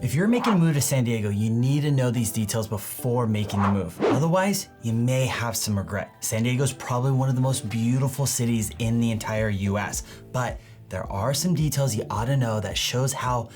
If you're making a move to San Diego, you need to know these details before making the move. Otherwise, you may have some regret. San Diego is probably one of the most beautiful cities in the entire US, but there are some details you ought to know that shows how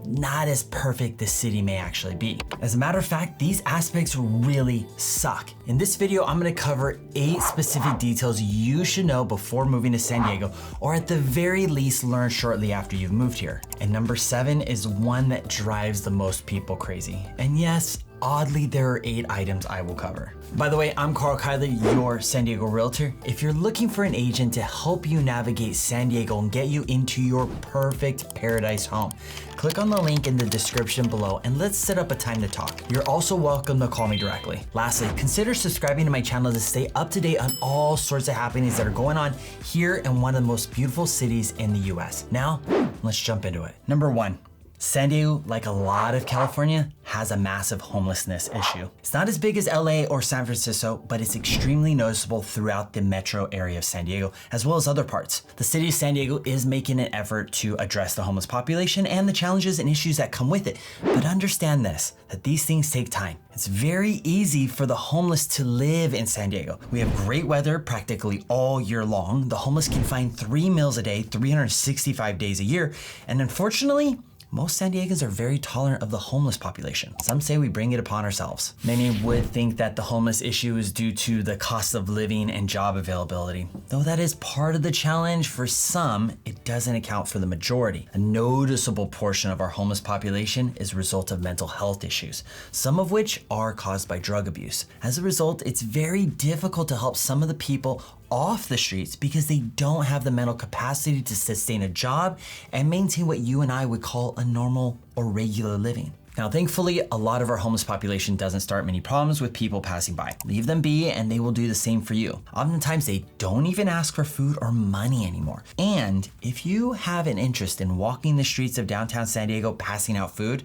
not as perfect the city may actually be. As a matter of fact, these aspects really suck. In this video, I'm gonna cover 8 specific details you should know before moving to San Diego, or at the very least learn shortly after you've moved here. And number 7 is one that drives the most people crazy. And yes, oddly, there are 8 items I will cover. By the way, I'm Karl, your San Diego realtor. If you're looking for an agent to help you navigate San Diego and get you into your perfect paradise home, click on the link in the description below and let's set up a time to talk. You're also welcome to call me directly. Lastly, consider subscribing to my channel to stay up to date on all sorts of happenings that are going on here in one of the most beautiful cities in the US. Now, let's jump into it. Number 1. San Diego, like a lot of California, has a massive homelessness issue. It's not as big as LA or San Francisco, but it's extremely noticeable throughout the metro area of San Diego, as well as other parts. The city of San Diego is making an effort to address the homeless population and the challenges and issues that come with it. But understand this, that these things take time. It's very easy for the homeless to live in San Diego. We have great weather practically all year long. The homeless can find 3 meals a day, 365 days a year, and unfortunately, most San Diegans are very tolerant of the homeless population. Some say we bring it upon ourselves. Many would think that the homeless issue is due to the cost of living and job availability. Though that is part of the challenge, for some, it doesn't account for the majority. A noticeable portion of our homeless population is a result of mental health issues, some of which are caused by drug abuse. As a result, it's very difficult to help some of the people off the streets because they don't have the mental capacity to sustain a job and maintain what you and I would call a normal or regular living. Now, thankfully, a lot of our homeless population doesn't start many problems with people passing by. Leave them be and they will do the same for you. Oftentimes, they don't even ask for food or money anymore. And if you have an interest in walking the streets of downtown San Diego passing out food,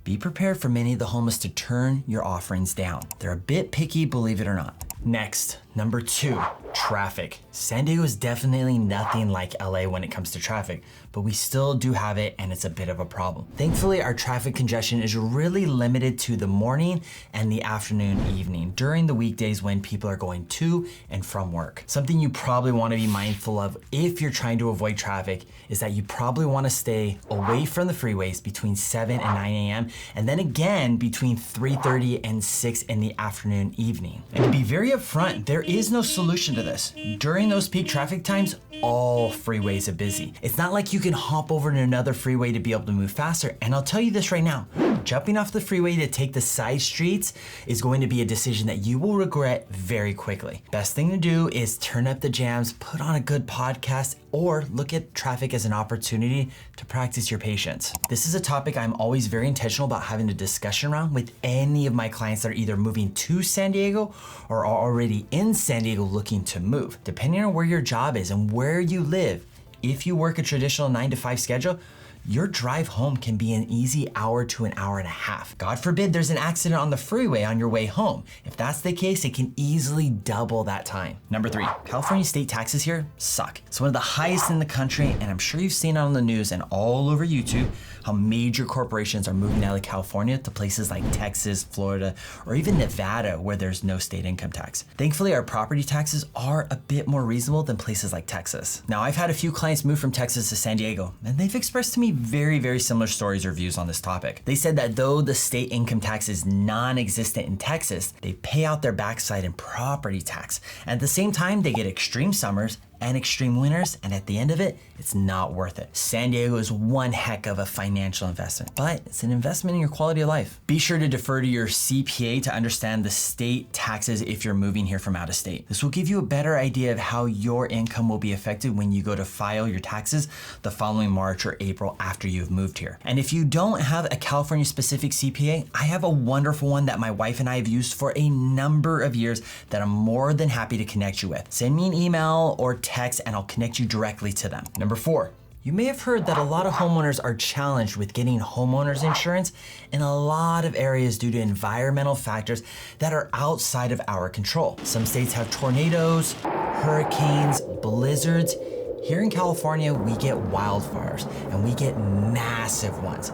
be prepared for many of the homeless to turn your offerings down. They're a bit picky, believe it or not. Next, number 2, traffic. San Diego is definitely nothing like LA when it comes to traffic, but we still do have it and it's a bit of a problem. Thankfully, our traffic congestion is really limited to the morning and the afternoon, evening, during the weekdays when people are going to and from work. Something you probably want to be mindful of if you're trying to avoid traffic is that you probably want to stay away from the freeways between 7 and 9 a.m. and then again between 3:30 and 6 in the afternoon, evening. And to be very upfront, there is no solution to this. During those peak traffic times, all freeways are busy. It's not like you can hop over to another freeway to be able to move faster. And I'll tell you this right now, jumping off the freeway to take the side streets is going to be a decision that you will regret very quickly. Best thing to do is turn up the jams, put on a good podcast, or look at traffic as an opportunity to practice your patience. This is a topic I'm always very intentional about having a discussion around with any of my clients that are either moving to San Diego or are already in San Diego looking to move. Depending on where your job is and where you live, if you work a traditional 9-to-5 schedule, your drive home can be an easy hour to an hour and a half. God forbid there's an accident on the freeway on your way home. If that's the case, it can easily double that time. Number 3, California state taxes here suck. It's one of the highest in the country, and I'm sure you've seen it on the news and all over YouTube how major corporations are moving out of California to places like Texas, Florida, or even Nevada where there's no state income tax. Thankfully, our property taxes are a bit more reasonable than places like Texas. Now, I've had a few clients move from Texas to San Diego, and they've expressed to me very, very similar stories or views on this topic. They said that though the state income tax is non-existent in Texas, they pay out their backside in property tax. At the same time, they get extreme summers and extreme winters, and at the end of it, it's not worth it. San Diego is one heck of a financial investment, but it's an investment in your quality of life. Be sure to defer to your CPA to understand the state taxes if you're moving here from out of state. This will give you a better idea of how your income will be affected when you go to file your taxes the following March or April after you've moved here. And if you don't have a California specific CPA, I have a wonderful one that my wife and I have used for a number of years that I'm more than happy to connect you with. Send me an email or text and I'll connect you directly to them. Number 4, you may have heard that a lot of homeowners are challenged with getting homeowners insurance in a lot of areas due to environmental factors that are outside of our control. Some states have tornadoes, hurricanes, blizzards. Here in California, we get wildfires and we get massive ones.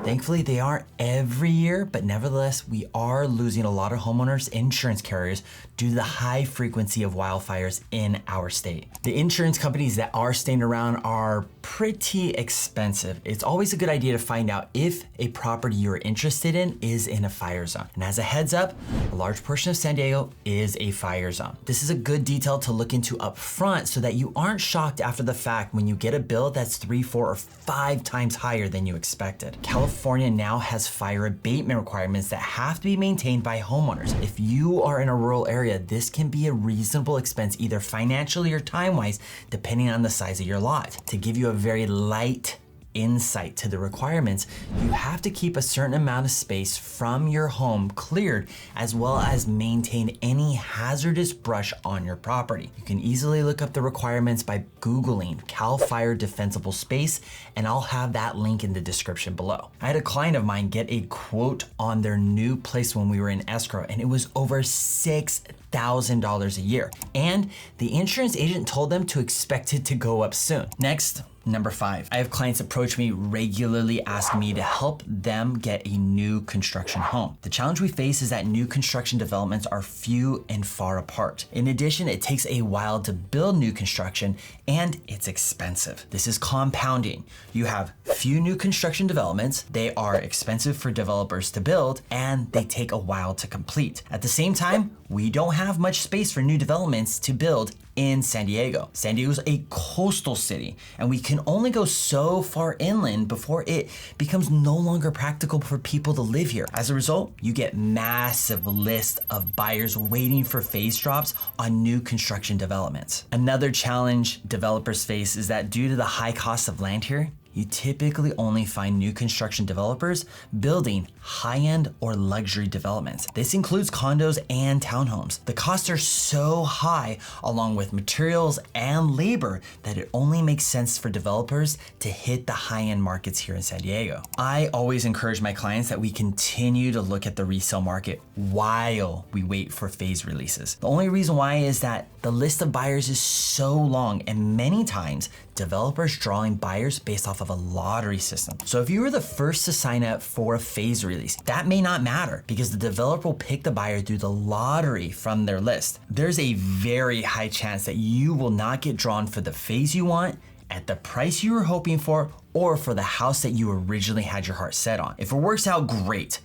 Thankfully, they aren't every year, but nevertheless, we are losing a lot of homeowners insurance carriers due to the high frequency of wildfires in our state. The insurance companies that are staying around are pretty expensive. It's always a good idea to find out if a property you're interested in is in a fire zone. And as a heads up, a large portion of San Diego is a fire zone. This is a good detail to look into up front so that you aren't shocked after the fact when you get a bill that's 3, 4, or 5 times higher than you expected. California now has fire abatement requirements that have to be maintained by homeowners. If you are in a rural area, this can be a reasonable expense either financially or time-wise, depending on the size of your lot. To give you a very light insight to the requirements, you have to keep a certain amount of space from your home cleared, as well as maintain any hazardous brush on your property. You can easily look up the requirements by Googling Cal Fire Defensible Space, and I'll have that link in the description below. I had a client of mine get a quote on their new place when we were in escrow, and it was over $6,000 a year. And the insurance agent told them to expect it to go up soon. Next, number 5, I have clients approach me regularly asking me to help them get a new construction home. The challenge we face is that new construction developments are few and far apart. In addition, it takes a while to build new construction and it's expensive. This is compounding. You have few new construction developments, they are expensive for developers to build, and they take a while to complete. At the same time, we don't have much space for new developments to build in San Diego. San Diego's a coastal city, and we can only go so far inland before it becomes no longer practical for people to live here. As a result, you get massive list of buyers waiting for phase drops on new construction developments. Another challenge developers face is that due to the high cost of land here, you typically only find new construction developers building high-end or luxury developments. This includes condos and townhomes. The costs are so high, along with materials and labor, that it only makes sense for developers to hit the high-end markets here in San Diego. I always encourage my clients that we continue to look at the resale market while we wait for phase releases. The only reason why is that the list of buyers is so long, and many times developers drawing buyers based off of a lottery system. So if you were the first to sign up for a phase release, that may not matter because the developer will pick the buyer through the lottery from their list. There's a very high chance that you will not get drawn for the phase you want, at the price you were hoping for, or for the house that you originally had your heart set on. If it works out, great.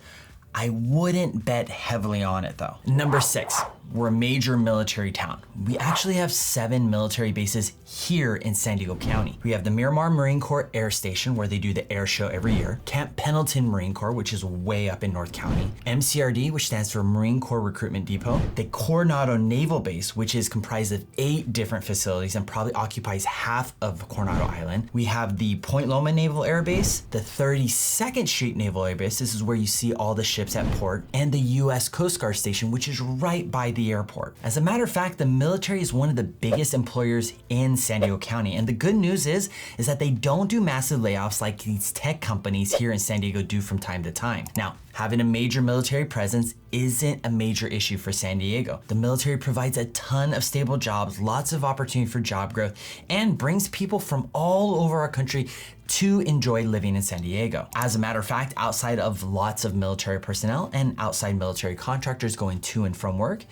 I wouldn't bet heavily on it though. Number 6, we're a major military town. We actually have 7 military bases here in San Diego County. We have the Miramar Marine Corps Air Station, where they do the air show every year, Camp Pendleton Marine Corps, which is way up in North County, MCRD, which stands for Marine Corps Recruitment Depot, the Coronado Naval Base, which is comprised of 8 different facilities and probably occupies half of Coronado Island. We have the Point Loma Naval Air Base, the 32nd Street Naval Air Base, this is where you see all the ships at port, and the US Coast Guard Station, which is right by the airport. As a matter of fact, the military is one of the biggest employers in San Diego County, and the good news is that they don't do massive layoffs like these tech companies here in San Diego do from time to time. Now, having a major military presence isn't a major issue for San Diego. The military provides a ton of stable jobs, lots of opportunity for job growth, and brings people from all over our country to enjoy living in San Diego. As a matter of fact, outside of lots of military personnel and outside military contractors going to and from work,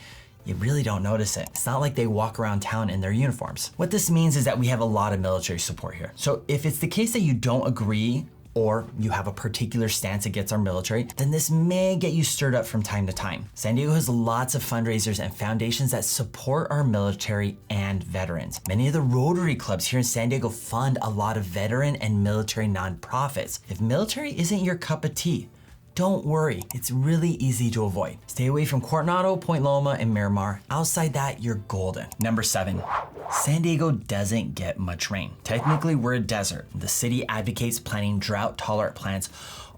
you really don't notice it. It's not like they walk around town in their uniforms. What this means is that we have a lot of military support here. So if it's the case that you don't agree or you have a particular stance against our military, then this may get you stirred up from time to time. San Diego has lots of fundraisers and foundations that support our military and veterans. Many of the Rotary clubs here in San Diego fund a lot of veteran and military nonprofits. If military isn't your cup of tea, don't worry, it's really easy to avoid. Stay away from Coronado, Point Loma, and Miramar. Outside that, you're golden. Number 7, San Diego doesn't get much rain. Technically, we're a desert. The city advocates planting drought-tolerant plants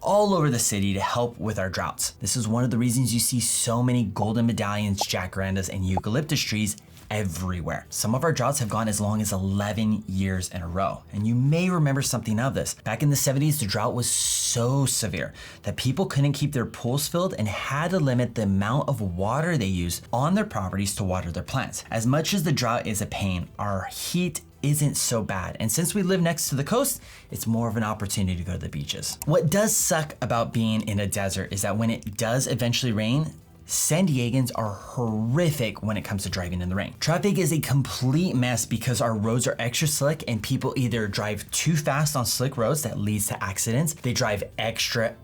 all over the city to help with our droughts. This is one of the reasons you see so many golden medallions, jacarandas, and eucalyptus trees everywhere. Some of our droughts have gone as long as 11 years in a row. And you may remember something of this. Back in the 70s, the drought was so severe that people couldn't keep their pools filled and had to limit the amount of water they used on their properties to water their plants. As much as the drought is a pain, our heat isn't so bad. And since we live next to the coast, it's more of an opportunity to go to the beaches. What does suck about being in a desert is that when it does eventually rain, San Diegans are horrific when it comes to driving in the rain. Traffic is a complete mess because our roads are extra slick and people either drive too fast on slick roads that leads to accidents, they drive extra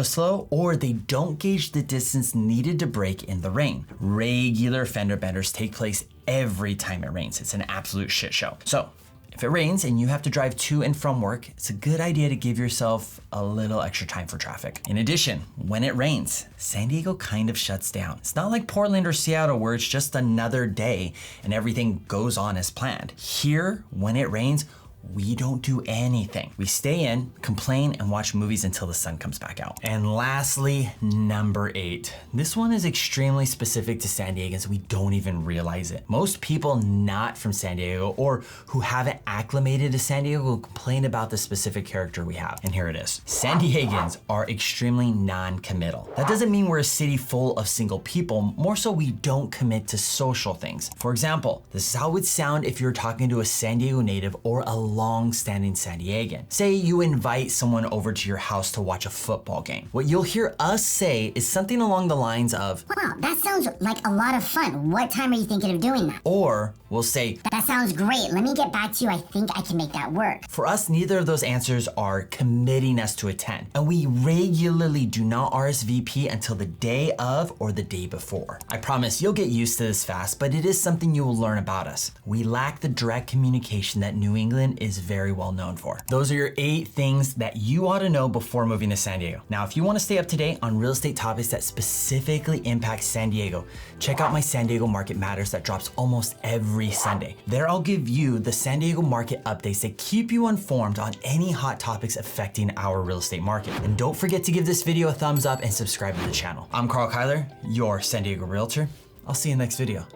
slow, or they don't gauge the distance needed to brake in the rain. Regular fender benders take place every time it rains. It's an absolute shit show. So if it rains and you have to drive to and from work, it's a good idea to give yourself a little extra time for traffic. In addition, when it rains, San Diego kind of shuts down. It's not like Portland or Seattle where it's just another day and everything goes on as planned. Here, when it rains, we don't do anything. We stay in, complain, and watch movies until the sun comes back out. And lastly, number 8. This one is extremely specific to San Diegans. We don't even realize it. Most people not from San Diego or who haven't acclimated to San Diego will complain about the specific character we have. And here it is. San Diegans are extremely non-committal. That doesn't mean we're a city full of single people. More so, we don't commit to social things. For example, this is how it would sound if you're talking to a San Diego native or a long-standing San Diegan. Say you invite someone over to your house to watch a football game. What you'll hear us say is something along the lines of, "Wow, that sounds like a lot of fun. What time are you thinking of doing that?" Or we'll say, "That sounds great. Let me get back to you. I think I can make that work." For us, neither of those answers are committing us to attend. And we regularly do not RSVP until the day of or the day before. I promise you'll get used to this fast, but it is something you will learn about us. We lack the direct communication that New England is very well known for. Those are your 8 things that you ought to know before moving to San Diego. Now, if you want to stay up to date on real estate topics that specifically impact San Diego, check out my San Diego Market Matters that drops almost every Sunday. There I'll give you the San Diego market updates that keep you informed on any hot topics affecting our real estate market. And don't forget to give this video a thumbs up and subscribe to the channel. I'm Karl, your San Diego realtor. I'll see you in the next video.